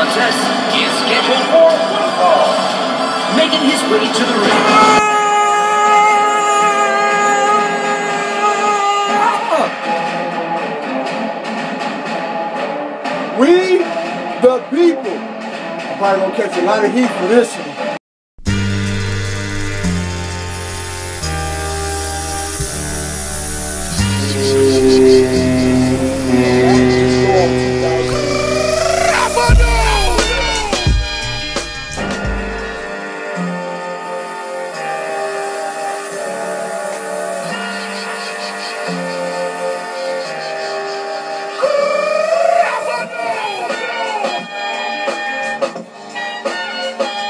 contest is scheduled for one fall. Making his way to the ring. We, the people. I'm probably gonna catch a lot of heat for this one.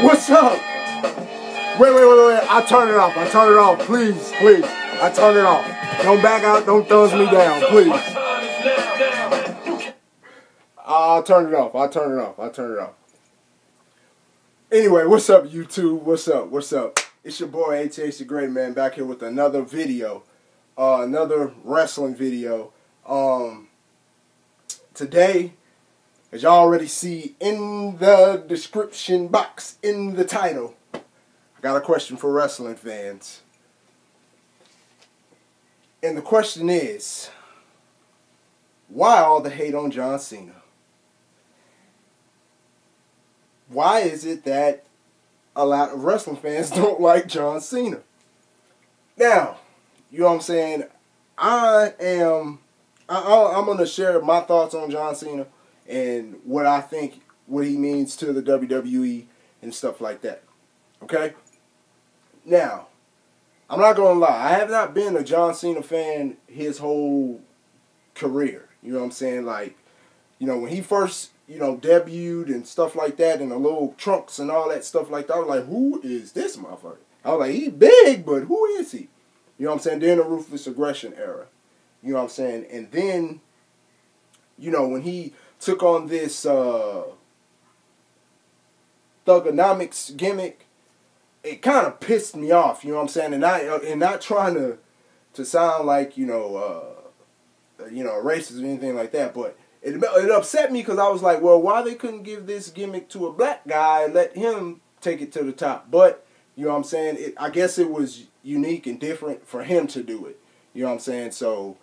What's up? Wait. I turn it off. Please. I turn it off. Don't back out. Don't thumbs me down, please. I'll turn it off. Anyway, what's up, YouTube? What's up? It's your boy, ATH the Great Man, back here with another video. Another wrestling video. Today, as y'all already see in the description box, in the title, I got a question for wrestling fans. And the question is, why all the hate on John Cena? Why is it that a lot of wrestling fans don't like John Cena? Now, you know what I'm saying? I'm going to share my thoughts on John Cena and what I think, what he means to the WWE and stuff like that. Okay? Now, I'm not going to lie. I have not been a John Cena fan his whole career. You know what I'm saying? Like, you know, when he first, you know, debuted and stuff like that, and the little trunks and all that stuff like that, I was like, who is this motherfucker? I was like, he big, but who is he? You know what I'm saying? During the Ruthless Aggression era. You know what I'm saying? And then, you know, when he took on this Thugonomics gimmick, it kind of pissed me off, you know what I'm saying? And not trying to sound like, you know, racist or anything like that, but it upset me because I was like, well, why they couldn't give this gimmick to a black guy and let him take it to the top? But, you know what I'm saying, I guess it was unique and different for him to do it, you know what I'm saying? So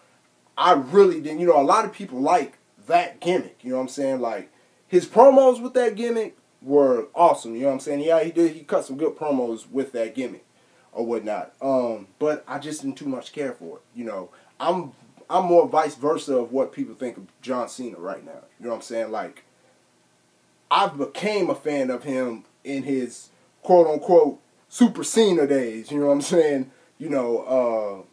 I really didn't, you know, a lot of people like that gimmick, you know what I'm saying? Like, his promos with that gimmick were awesome, you know what I'm saying? Yeah, he cut some good promos with that gimmick or whatnot. But I just didn't too much care for it, you know. I'm more vice versa of what people think of John Cena right now. You know what I'm saying? Like, I became a fan of him in his quote unquote Super Cena days, you know what I'm saying? You know,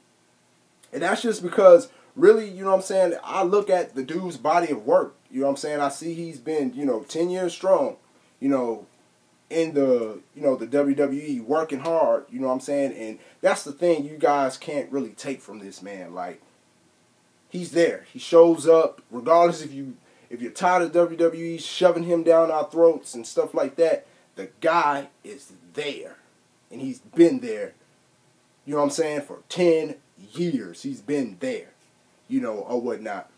and that's just because really, you know what I'm saying, I look at the dude's body of work, you know what I'm saying? I see he's been, you know, 10 years strong, you know, in the, you know, the WWE, working hard, you know what I'm saying? And that's the thing you guys can't really take from this man. Like, he's there. He shows up, regardless if you're tired of WWE shoving him down our throats and stuff like that. The guy is there. And he's been there, you know what I'm saying, for 10 years. He's been there, you know, or whatnot.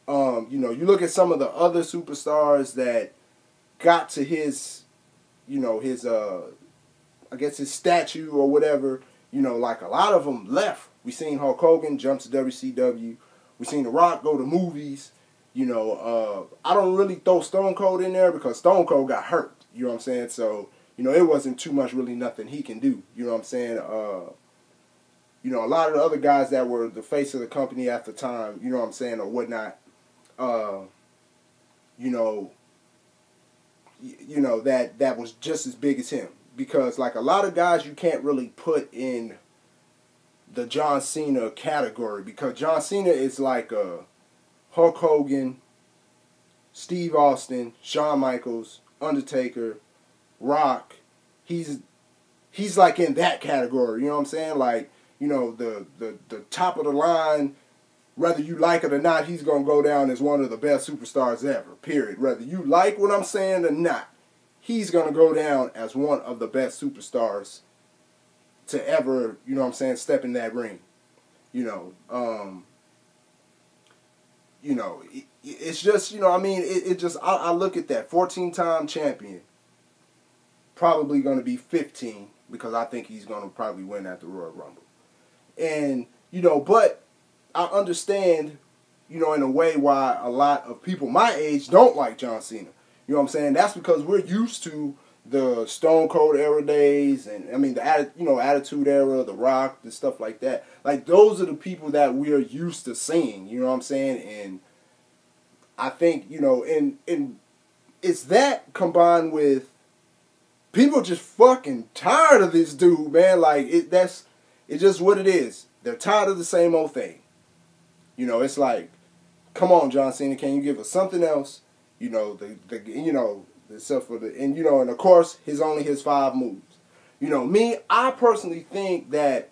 You know, you look at some of the other superstars that got to his, you know, his, I guess his statue or whatever, you know, like a lot of them left. We seen Hulk Hogan jump to WCW. We seen The Rock go to movies. You know, I don't really throw Stone Cold in there because Stone Cold got hurt. You know what I'm saying? So, you know, it wasn't too much really nothing he can do. You know what I'm saying? You know, a lot of the other guys that were the face of the company at the time, you know what I'm saying, or whatnot, you know, that was just as big as him. Because, like, a lot of guys you can't really put in the John Cena category, because John Cena is like Hulk Hogan, Steve Austin, Shawn Michaels, Undertaker, Rock. He's like in that category, you know what I'm saying? Like, you know, the top of the line, whether you like it or not, he's going to go down as one of the best superstars ever, period. Whether you like what I'm saying or not, he's going to go down as one of the best superstars to ever, you know what I'm saying, step in that ring. You know, you know, it's just, you know, I mean, it just, I look at that 14-time champion, probably going to be 15 because I think he's going to probably win at the Royal Rumble. And, you know, but I understand, you know, in a way why a lot of people my age don't like John Cena. You know what I'm saying? That's because we're used to the Stone Cold era days, and I mean the Attitude Era, The Rock, and stuff like that. Like those are the people that we are used to seeing. You know what I'm saying? And I think, you know, and it's that combined with people just fucking tired of this dude, man. Like it's just what it is. They're tired of the same old thing. You know, it's like, come on, John Cena, can you give us something else? You know, except for and you know, and of course his 5 moves. You know, I personally think that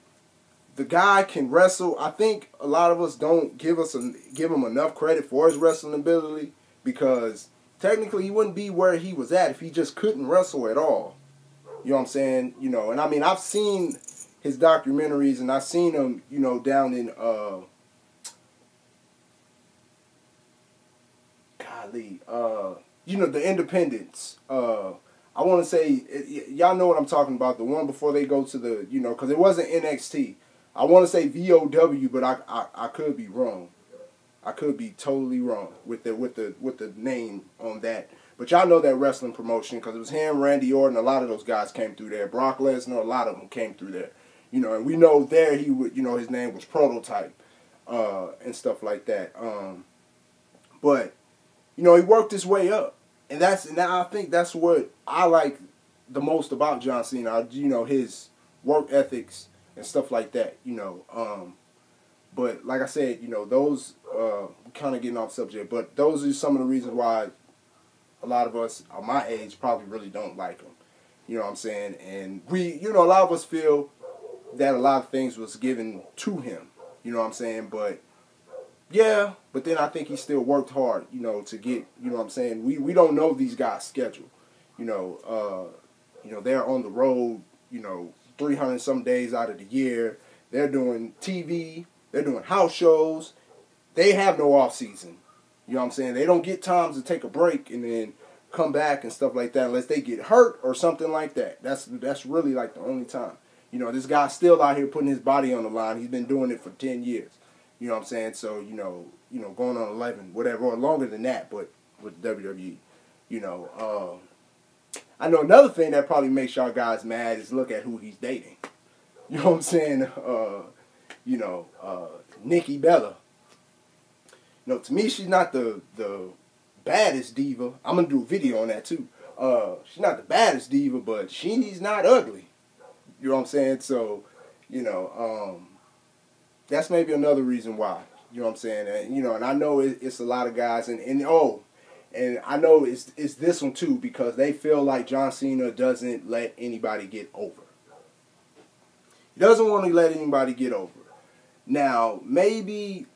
the guy can wrestle. I think a lot of us don't give him enough credit for his wrestling ability, because technically he wouldn't be where he was at if he just couldn't wrestle at all. You know what I'm saying? You know, and I mean, I've seen his documentaries, and I've seen him, you know, down in you know, the Independence. I want to say, y'all know what I'm talking about. The one before they go to the, you know, because it wasn't NXT. I want to say VOW, but I could be wrong. I could be totally wrong with the name on that. But y'all know that wrestling promotion, because it was him, Randy Orton, a lot of those guys came through there. Brock Lesnar, a lot of them came through there. You know, and we know there he would, you know, his name was Prototype, and stuff like that. But you know, he worked his way up, and I think that's what I like the most about John Cena. You know, his work ethics and stuff like that. You know, but like I said, you know, those kind of getting off subject, but those are some of the reasons why a lot of us of my age probably really don't like him. You know what I'm saying? And we, you know, a lot of us feel that a lot of things was given to him. You know what I'm saying? But yeah, but then I think he still worked hard, you know, to get, you know what I'm saying? We don't know these guys' schedule. You know, they're on the road, you know, 300 some days out of the year. They're doing TV, they're doing house shows. They have no off season. You know what I'm saying? They don't get times to take a break and then come back and stuff like that unless they get hurt or something like that. That's really like the only time. You know, this guy's still out here putting his body on the line. He's been doing it for 10 years. You know what I'm saying? So, you know, going on 11, whatever, or longer than that, but with WWE, you know. I know another thing that probably makes y'all guys mad is look at who he's dating. You know what I'm saying? Nikki Bella. You know, to me, she's not the baddest diva. I'm going to do a video on that, too. She's not the baddest diva, but she's not ugly. You know what I'm saying? So, you know, that's maybe another reason why. You know what I'm saying? And, you know, and I know it's a lot of guys. And I know it's this one, too, because they feel like John Cena doesn't let anybody get over. He doesn't want to let anybody get over. Now, maybe,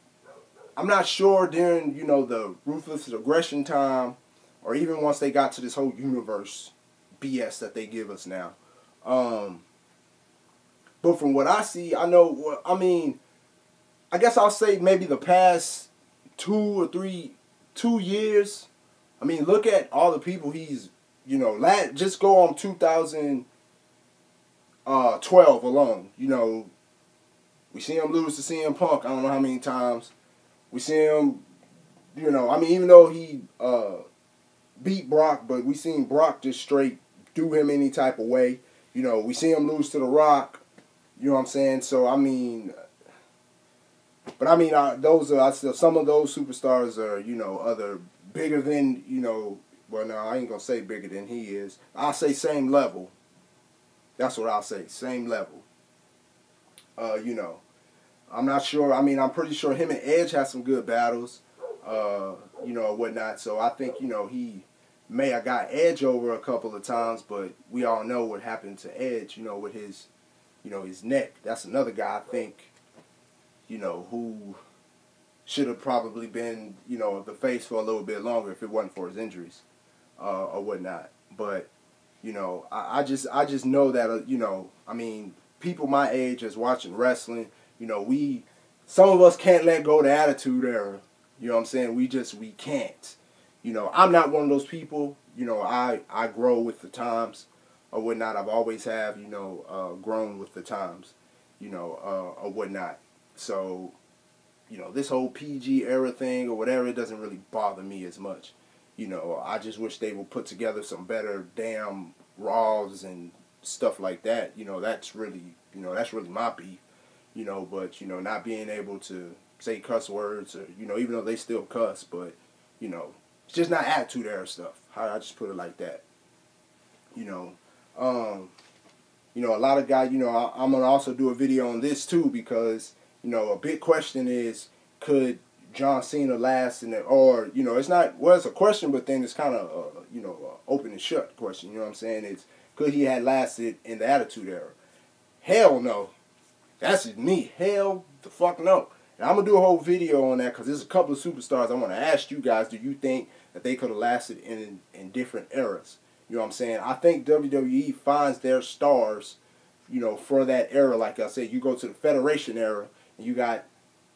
I'm not sure during, you know, the Ruthless Aggression time, or even once they got to this whole universe BS that they give us now. But from what I see, I know, I mean, I guess I'll say maybe the past 2 years. I mean, look at all the people he's, you know, just go on 2012 alone. You know, we see him lose to CM Punk, I don't know how many times. We see him, you know, I mean, even though he beat Brock, but we seen Brock just straight do him any type of way. You know, we see him lose to The Rock. You know what I'm saying? So, I mean, but I mean, those are some of those superstars are, you know, other bigger than, you know, well, no, I ain't going to say bigger than he is. I'll say same level. That's what I'll say, same level. You know, I'm not sure. I mean, I'm pretty sure him and Edge had some good battles, you know, whatnot. So I think, you know, he may have got Edge over a couple of times, but we all know what happened to Edge, you know, with his, you know, his neck. That's another guy I think, you know, who should have probably been, you know, the face for a little bit longer if it wasn't for his injuries, or whatnot. But, you know, I just know that, you know, I mean, people my age is watching wrestling. You know, some of us can't let go of the Attitude Era. You know what I'm saying? We can't. You know, I'm not one of those people. You know, I grow with the times or whatnot. I've always have, you know, grown with the times, you know, or whatnot. So, you know, this whole PG era thing or whatever, it doesn't really bother me as much. You know, I just wish they would put together some better damn Raws and stuff like that. You know, that's really my beef. You know, but, you know, not being able to say cuss words or, you know, even though they still cuss, but, you know, it's just not attitude era stuff. I just put it like that. You know, a lot of guys, you know, I'm going to also do a video on this too because, you know, a big question is, could John Cena last in it? Or, you know, it's not, well, it's a question, but then it's kind of, you know, open and shut question. You know what I'm saying? It's, could he have lasted in the Attitude Era? Hell no. That's just me. Hell the fuck no. And I'm going to do a whole video on that because there's a couple of superstars I want to ask you guys, do you think that they could have lasted in different eras? You know what I'm saying? I think WWE finds their stars, you know, for that era. Like I said, you go to the Federation era and you got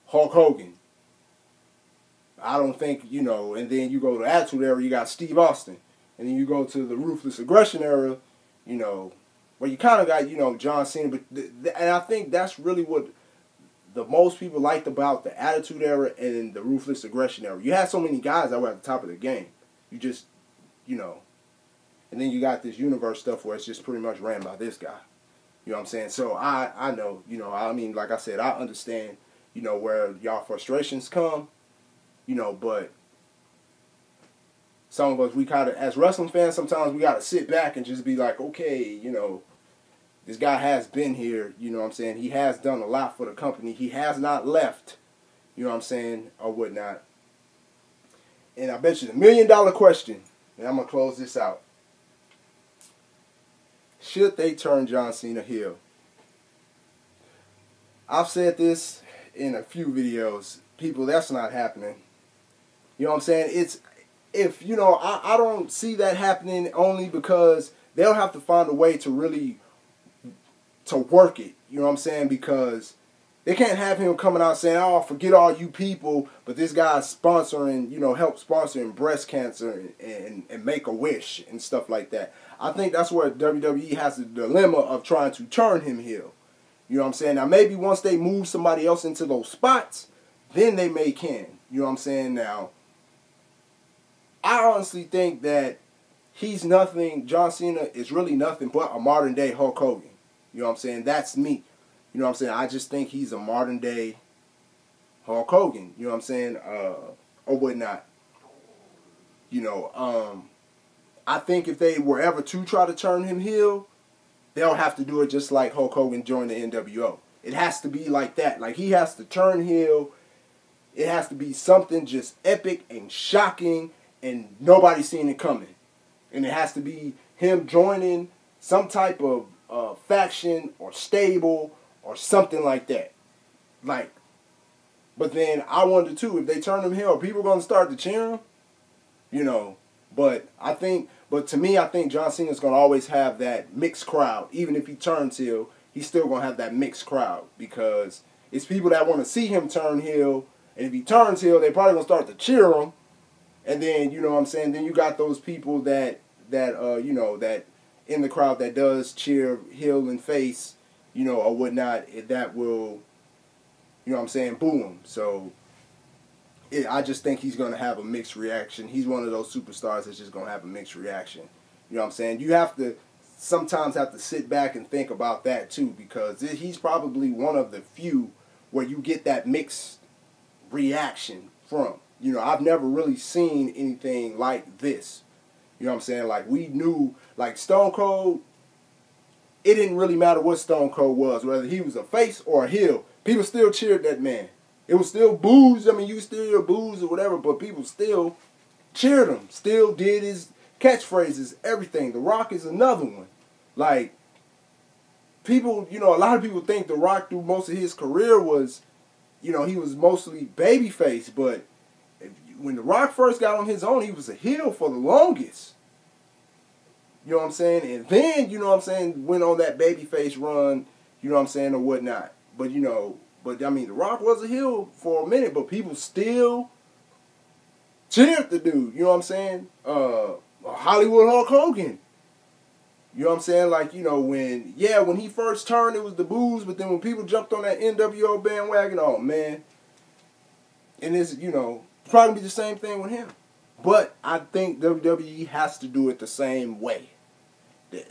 Hulk Hogan. I don't think, you know, and then you go to the Attitude Era, you got Steve Austin. And then you go to the Ruthless Aggression Era, you know, where you kind of got, you know, John Cena. But and I think that's really what the most people liked about the Attitude Era and the Ruthless Aggression Era. You had so many guys that were at the top of the game. You just, you know, and then you got this universe stuff where it's just pretty much ran by this guy. You know what I'm saying? So I know, you know, I mean, like I said, I understand, you know, where y'all frustrations come, you know, but some of us, we kind of, as wrestling fans, sometimes we got to sit back and just be like, okay, you know, this guy has been here, you know what I'm saying? He has done a lot for the company. He has not left, you know what I'm saying, or whatnot. And I bet you the $1 million question, and I'm going to close this out. Should they turn John Cena heel? I've said this in a few videos. People, that's not happening. You know what I'm saying? It's, if, you know, I don't see that happening only because they'll have to find a way to really, to work it. You know what I'm saying? Because they can't have him coming out saying, oh, forget all you people, but this guy's sponsoring, you know, help sponsoring breast cancer and Make-A-Wish and stuff like that. I think that's where WWE has the dilemma of trying to turn him heel. You know what I'm saying? Now, maybe once they move somebody else into those spots, then they can. You know what I'm saying? Now, I honestly think that he's nothing, John Cena is really nothing but a modern day Hulk Hogan. You know what I'm saying? That's me. You know what I'm saying? I just think he's a modern day Hulk Hogan. You know what I'm saying? Or whatnot. You know, I think if they were ever to try to turn him heel, they'll have to do it just like Hulk Hogan joined the NWO. It has to be like that. Like, he has to turn heel. It has to be something just epic and shocking and nobody's seen it coming. And it has to be him joining some type of faction or stable or something like that. Like, but then I wonder too, if they turn him heel, are people going to start to cheer him? You know, but to me, I think John Cena's going to always have that mixed crowd. Even if he turns heel, he's still going to have that mixed crowd because it's people that want to see him turn heel. And if he turns heel, they probably going to start to cheer him. And then, you know what I'm saying, then you got those people that you know, that in the crowd that does cheer heel and face, you know, or whatnot, that will, you know what I'm saying, boo him. So I just think he's going to have a mixed reaction. He's one of those superstars that's just going to have a mixed reaction. You know what I'm saying? You have to sometimes have to sit back and think about that too, because he's probably one of the few where you get that mixed reaction from. You know, I've never really seen anything like this. You know what I'm saying? Like, we knew, like, Stone Cold, it didn't really matter what Stone Cold was, whether he was a face or a heel. People still cheered that man. It was still boos. I mean, you still hear boos or whatever, but people still cheered him. Still did his catchphrases, everything. The Rock is another one. Like, people, you know, a lot of people think The Rock through most of his career was, you know, he was mostly babyface, but when The Rock first got on his own, he was a heel for the longest. You know what I'm saying? And then, you know what I'm saying, went on that babyface run, you know what I'm saying, or whatnot. But, you know, I mean, The Rock was a heel for a minute, but people still cheered the dude. You know what I'm saying? Hollywood Hulk Hogan. You know what I'm saying? Like, you know, when he first turned, it was the boos, but then when people jumped on that NWO bandwagon, oh, man. And it's, you know, probably the same thing with him. But I think WWE has to do it the same way.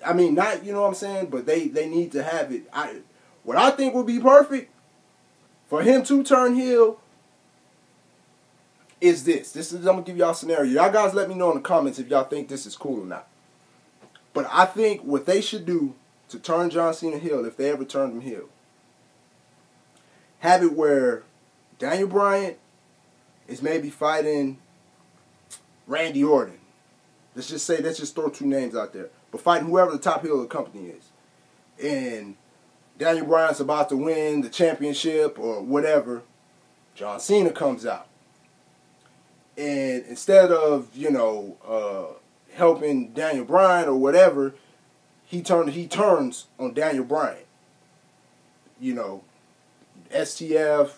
I mean, not, you know what I'm saying, but they need to have it. What I think would be perfect for him to turn heel is this. I'm going to give y'all a scenario. Y'all guys let me know in the comments if y'all think this is cool or not. But I think what they should do to turn John Cena heel, if they ever turned him heel, have it where Daniel Bryan is maybe fighting Randy Orton. Let's just throw two names out there. But fighting whoever the top heel of the company is. And Daniel Bryan's about to win the championship or whatever. John Cena comes out. And instead of, you know, helping Daniel Bryan or whatever, he turns on Daniel Bryan. You know, STF,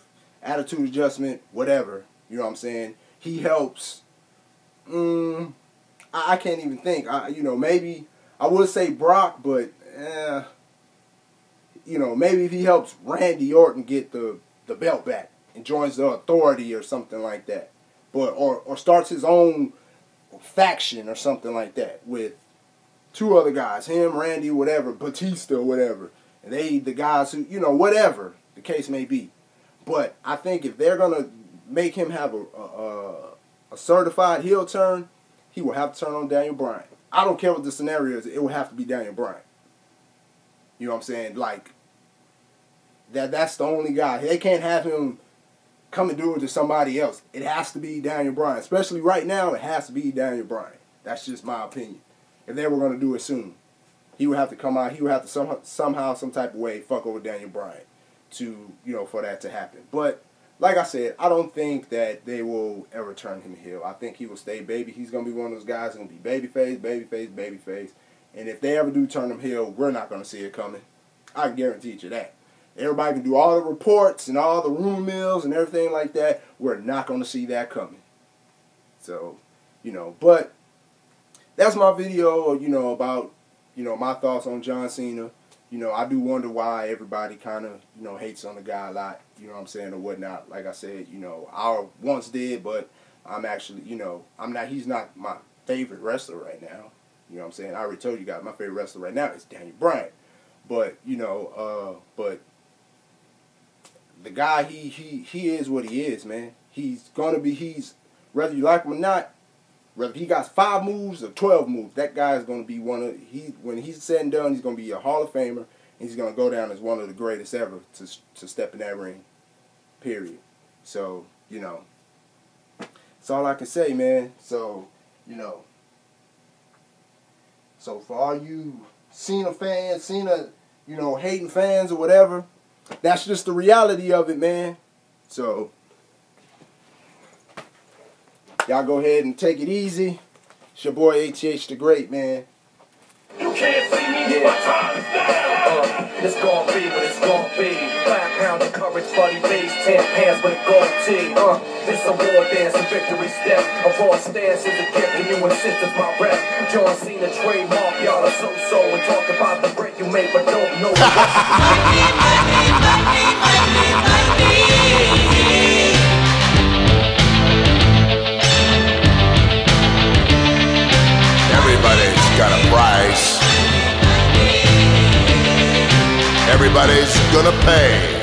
attitude adjustment, whatever. You know what I'm saying? He helps. I can't even think. You know, maybe I would say Brock, but you know, maybe if he helps Randy Orton get the belt back and joins the Authority or something like that, but or starts his own faction or something like that with two other guys, him, Randy, whatever, Batista, whatever, and the guys who, you know, whatever the case may be. But I think if they're gonna make him have a certified heel turn, he will have to turn on Daniel Bryan. I don't care what the scenario is, it will have to be Daniel Bryan. You know what I'm saying? Like, that's the only guy. They can't have him come and do it to somebody else. It has to be Daniel Bryan. Especially right now, it has to be Daniel Bryan. That's just my opinion. If they were going to do it soon, he would have to come out. He would have to somehow, some type of way, fuck over Daniel Bryan to, you know, for that to happen. But like I said, I don't think that they will ever turn him heel. I think he will stay baby. He's going to be one of those guys who's going to be babyface, babyface, babyface. And if they ever do turn him heel, we're not going to see it coming. I can guarantee you that. Everybody can do all the reports and all the rumor mills and everything like that. We're not going to see that coming. So, you know, but that's my video, you know, about, you know, my thoughts on John Cena. You know, I do wonder why everybody kind of, you know, hates on the guy a lot, you know what I'm saying, or whatnot. Like I said, you know, I once did, but I'm actually, you know, he's not my favorite wrestler right now. You know what I'm saying? I already told you guys, my favorite wrestler right now is Daniel Bryan. But, you know, but the guy, he is what he is, man. He's going to be, whether you like him or not, whether he got 5 moves or 12 moves, that guy is going to be when he's said and done, he's going to be a Hall of Famer, and he's going to go down as one of the greatest ever to step in that ring, period. So, you know, that's all I can say, man. So, you know, so for all you Cena fans, you know, hating fans or whatever, that's just the reality of it, man. So, y'all go ahead and take it easy. It's your boy ATH the Great, man. You can't see me, my time is down. It's gonna be what it's gonna be. 5 pound of courage, bloody face, 10 pants with a gold tee. It's a war dance, a victory step. A raw stance is a gift, and you insist it's my rep. John Cena trademark, y'all are so and talk about the break you made, but don't know Everybody's got a price. Everybody's gonna pay.